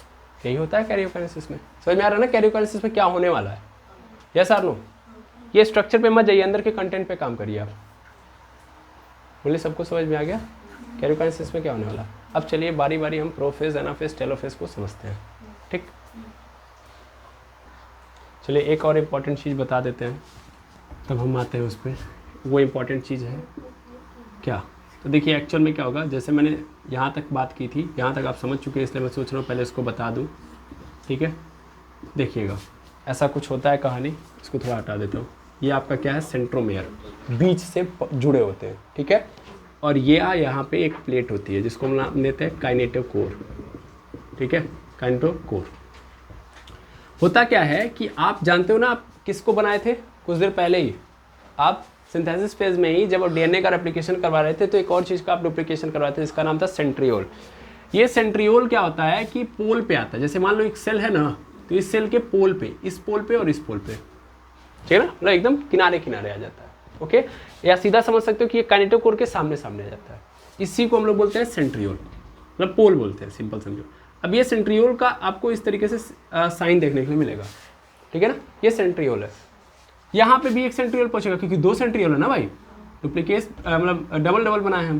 यही होता है कैरियोकाइनेसिस में, समझ में आ रहा है ना, कैरियोकाइनेसिस में क्या होने वाला है। यस आर नो, ये स्ट्रक्चर पे मत जाइए, अंदर के कंटेंट पे काम करिए आप। बोले सबको समझ में आ गया कैरियोकाइनेसिस में क्या होने वाला। अब चलिए बारी बारी हम प्रोफेज, एनाफेज, टेलोफेज को समझते हैं, ठीक। चलिए एक और इम्पॉर्टेंट चीज़ बता देते हैं, तब हम आते हैं उस पर। वो इम्पॉर्टेंट चीज़ है क्या, तो देखिए एक्चुअल में क्या होगा, जैसे मैंने यहाँ तक बात की थी, यहाँ तक आप समझ चुके हैं, इसलिए मैं सोच रहा हूँ पहले इसको बता दूँ, ठीक है। देखिएगा ऐसा कुछ होता है कहानी, इसको थोड़ा हटा देता हूँ। ये आपका क्या है, सेंट्रोमेयर, बीच से जुड़े होते हैं, ठीक है। और ये यहाँ पे एक प्लेट होती है जिसको हम नाम देते हैं काइनेटोकोर, ठीक है, काइनेटोकोर। होता क्या है कि आप जानते हो ना, आप किसको बनाए थे कुछ देर पहले ही, आप सिंथेसिस फेज में ही जब डीएनए का रेप्लिकेशन करवा रहे थे तो एक और चीज़ का आप डुप्लीकेशन करवाए थे, जिसका नाम था सेंट्रियोल। ये सेंट्रियोल क्या होता है कि पोल पे आता है, जैसे मान लो एक सेल है ना, तो इस सेल के पोल पे, इस पोल पे और इस पोल पे, ठीक है ना, मतलब एकदम किनारे किनारे आ जाता है, ओके। या सीधा समझ सकते हो कि ये काइनेटोकोर के सामने सामने आ जाता है, इसी को हम लोग बोलते हैं सेंट्रियोल, मतलब पोल बोलते हैं, सिंपल समझो। अब ये सेंट्रियोल का आपको इस तरीके से साइन देखने के लिए मिलेगा, ठीक है ना, ये सेंट्रियोल है। यहाँ पे भी एक सेंट्रियोल पहुँचेगा, क्योंकि 2 सेंट्रियोल है ना भाई, डुप्लीकेट मतलब डबल डबल बनाए हम,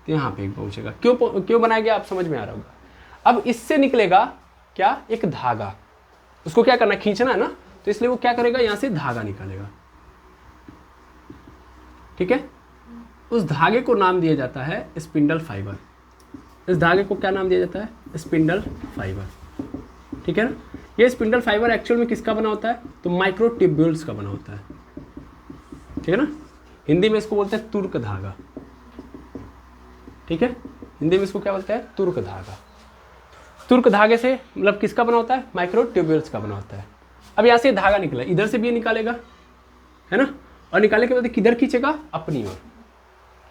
तो यहाँ पे एक पहुँचेगा। क्यों बनाया गया आप समझ में आ रहा होगा। अब इससे निकलेगा क्या, एक धागा, उसको क्या करना, खींचना है ना, तो इसलिए वो क्या करेगा, यहाँ से धागा निकालेगा, ठीक है। उस धागे को नाम दिया जाता है स्पिंडल फाइबर। इस धागे को क्या नाम दिया जाता है, स्पिंडल फाइबर, ठीक है ना। ये स्पिंडल फाइबर एक्चुअल में किसका बना होता है, तो माइक्रोट्यूब्यूल्स का बना होता है, ठीक है ना। हिंदी में इसको बोलते हैं तुर्क धागा, ठीक है, हिंदी में इसको क्या बोलते हैं, तुर्क धागा। तुर्क धागे से मतलब किसका बना होता है, माइक्रोट्यूब्यूल्स का बना होता है। अब यहाँ से धागा निकला, इधर से भी ये निकालेगा, है ना, और निकालने के बाद किधर खींचेगा, अपनी ओर।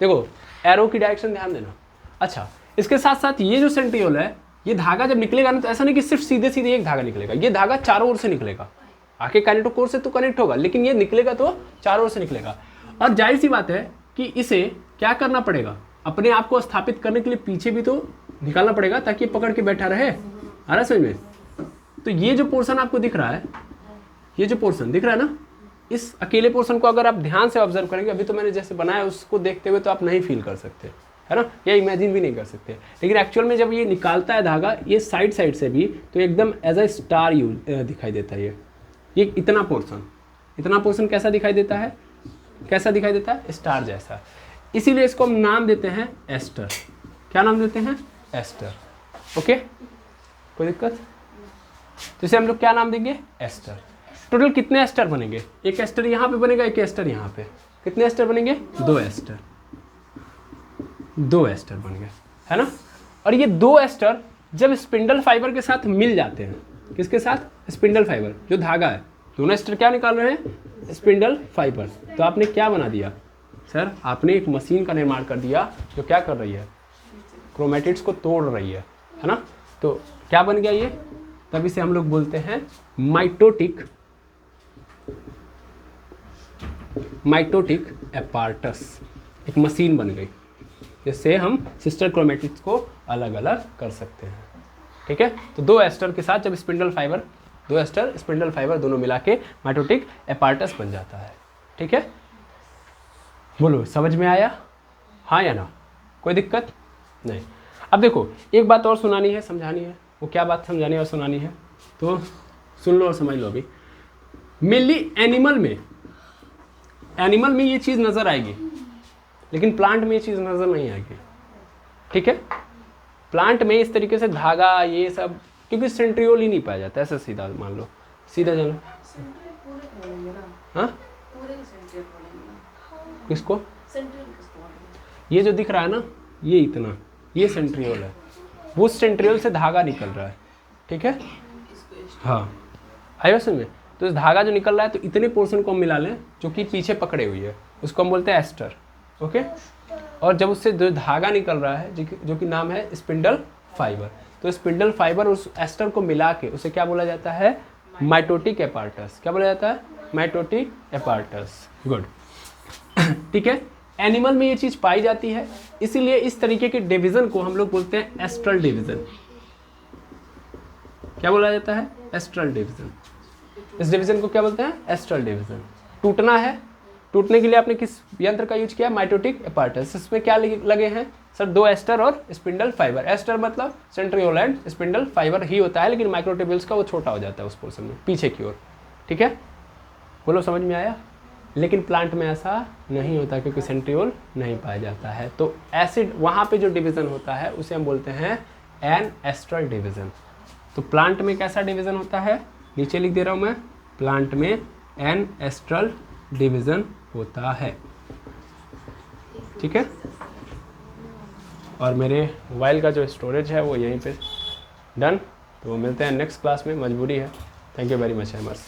देखो एरो की डायरेक्शन ध्यान देना। अच्छा, इसके साथ साथ ये जो सेंट्रियोल है, ये धागा जब निकलेगा ना, तो ऐसा नहीं कि सिर्फ सीधे सीधे एक धागा निकलेगा, ये धागा चारों ओर से निकलेगा। आके काइनेटोकोर से तो कनेक्ट होगा, लेकिन ये निकलेगा तो चारों ओर से निकलेगा। और जाहिर सी बात है कि इसे क्या करना पड़ेगा, अपने आप को स्थापित करने के लिए पीछे भी तो निकालना पड़ेगा, ताकि पकड़ के बैठा रहे, आ रहा समझ में। तो ये जो पोर्शन आपको दिख रहा है, ये जो पोर्शन दिख रहा है ना, इस अकेले पोर्शन को अगर आप ध्यान से ऑब्जर्व करेंगे, अभी तो मैंने जैसे बनाया उसको देखते हुए तो आप नहीं फील कर सकते, है ना, या इमेजिन भी नहीं कर सकते, लेकिन एक्चुअल में जब ये निकालता है धागा ये साइड साइड से भी, तो एकदम एज अ स्टार दिखाई देता है। ये इतना पोर्शन कैसा दिखाई देता है, कैसा दिखाई देता है, स्टार जैसा। इसीलिए इसको हम नाम देते हैं एस्टर। क्या नाम देते हैं, एस्टर। ओके, कोई दिक्कत? तो इसे हम लोग क्या नाम देंगे, एस्टर। टोटल कितने एस्टर बनेंगे, एक एस्टर यहाँ पे बनेगा, एक एस्टर यहाँ पे, कितने एस्टर बनेंगे, 2 एस्टर, 2 एस्टर बन गए, है ना। और ये 2 एस्टर जब स्पिंडल फाइबर के साथ मिल जाते हैं, किसके साथ, स्पिंडल फाइबर जो धागा है, दोनों एस्टर क्या निकाल रहे हैं, स्पिंडल फाइबर। तो आपने क्या बना दिया सर, आपने एक मशीन का निर्माण कर दिया जो क्या कर रही है, क्रोमेटिड्स को तोड़ रही है ना। तो क्या बन गया ये, तब इसे हम लोग बोलते हैं माइटोटिक एपार्टस। एक मशीन बन गई जिससे हम सिस्टर क्रोमेटिड्स को अलग अलग कर सकते हैं। ठीक है, तो 2 एस्टर के साथ जब spindle fibre, 2 aster spindle fibre दोनों मिला के माइटोटिक एपार्टस बन जाता है। ठीक है, बोलो समझ में आया, हाँ या ना, कोई दिक्कत नहीं। अब देखो एक बात और सुनानी है, समझानी है। वो क्या बात समझानी और सुनानी है, तो सुन लो और समझ लो। अभी मेनली एनिमल में ये चीज़ नज़र आएगी, लेकिन प्लांट में ये चीज़ नज़र नहीं आएगी। ठीक है, प्लांट में इस तरीके से धागा ये सब, क्योंकि सेंट्रियोल ही नहीं पाया जाता, ऐसा सीधा मान लो, सीधा जानो। हाँ, किसको, ये जो दिख रहा है ना, ये इतना, ये सेंट्रियोल है, वो सेंट्रियोल से धागा निकल रहा है। ठीक है, हाँ आइए समझ में। तो इस धागा जो निकल रहा है, तो इतने पोर्शन को हम मिला लें जो कि पीछे पकड़े हुई है, उसको हम बोलते हैं एस्टर। ओके, और जब उससे जो धागा निकल रहा है जो कि नाम है स्पिंडल फाइबर, तो स्पिंडल फाइबर उस एस्टर को मिला के उसे क्या बोला जाता है, माइटोटिक एपार्टस। क्या बोला जाता है, माइटोटिक एपार्टस। गुड। ठीक है, एनिमल में ये चीज़ पाई जाती है, इसीलिए इस तरीके के डिवीज़न को हम लोग बोलते हैं एस्ट्रल डिवीज़न। क्या बोला जाता है, एस्ट्रल डिवीज़न। इस डिवीज़न को क्या बोलते हैं, एस्ट्रल डिवीज़न। टूटना है, टूटने के लिए आपने किस यंत्र का यूज किया, माइटोटिक एपार्टस। इसमें क्या लगे हैं सर, 2 एस्टर और स्पिंडल फाइबर। एस्टर मतलब सेंट्रियोल एंड स्पिंडल फाइबर ही होता है, लेकिन माइक्रोट्यूब्यूल्स का वो छोटा हो जाता है उस पोर्शन में, पीछे की ओर। ठीक है, बोलो समझ में आया। लेकिन प्लांट में ऐसा नहीं होता, क्योंकि सेंट्रियोल नहीं पाया जाता है। तो एसिड वहाँ पे जो डिवीज़न होता है उसे हम बोलते हैं एन एस्ट्रल डिवीज़न। तो प्लांट में कैसा डिवीज़न होता है, नीचे लिख दे रहा हूँ मैं, प्लांट में एन एस्ट्रल डिवीज़न होता है। ठीक है, और मेरे मोबाइल का जो स्टोरेज है वो यहीं पे डन। तो मिलते हैं नेक्स्ट क्लास में, मजबूरी है। Thank you very much hammers.